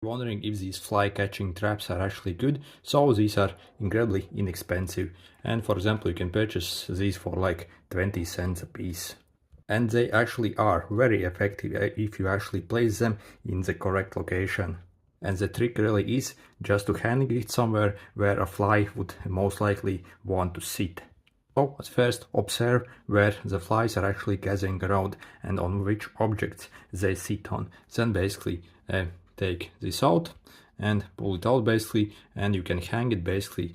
Wondering if these fly catching traps are actually good. So these are incredibly inexpensive, and for example you can purchase these for like 20 cents a piece. And they actually are very effective if you actually place them in the correct location. And the trick really is just to hang it somewhere where a fly would most likely want to sit. So at first observe where the flies are actually gathering around and on which objects they sit on. Then basically take this out and pull it out basically, and you can hang it basically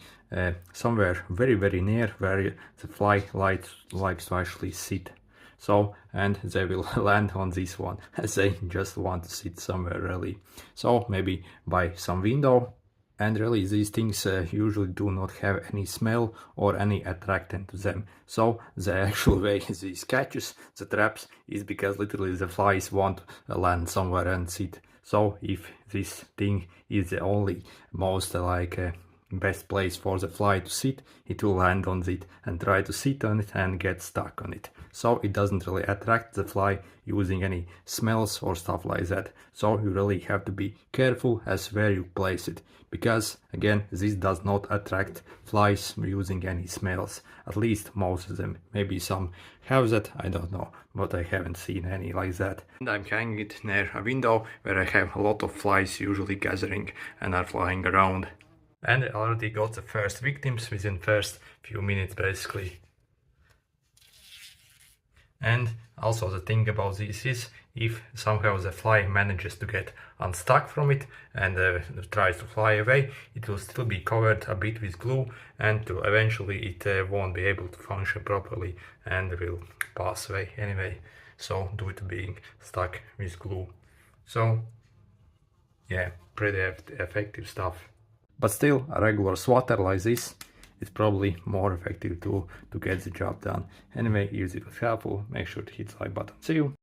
somewhere very near where the fly likes to actually sit. So, and they will land on this one as they just want to sit somewhere really. So maybe by some window. And really these things usually do not have any smell or any attractant to them. So the actual way these catches the traps is because literally the flies want to land somewhere and sit. So if this thing is the only most best place for the fly to sit, it will land on it and try to sit on it and get stuck on it. So it doesn't really attract the fly using any smells or stuff like that. So you really have to be careful as where you place it, because again this does not attract flies using any smells. At least most of them. Maybe some have that, I don't know, but I haven't seen any like that. And I'm hanging it near a window where I have a lot of flies usually gathering and are flying around. And I already got the first victims within first few minutes basically. And also the thing about this is, if somehow the fly manages to get unstuck from it and tries to fly away, it will still be covered a bit with glue, and eventually it won't be able to function properly and will pass away anyway. So due to being stuck with glue. So yeah, pretty effective stuff. But still, a regular swatter like this is probably more effective tool to get the job done. Anyway, if it was helpful, make sure to hit the like button. See you!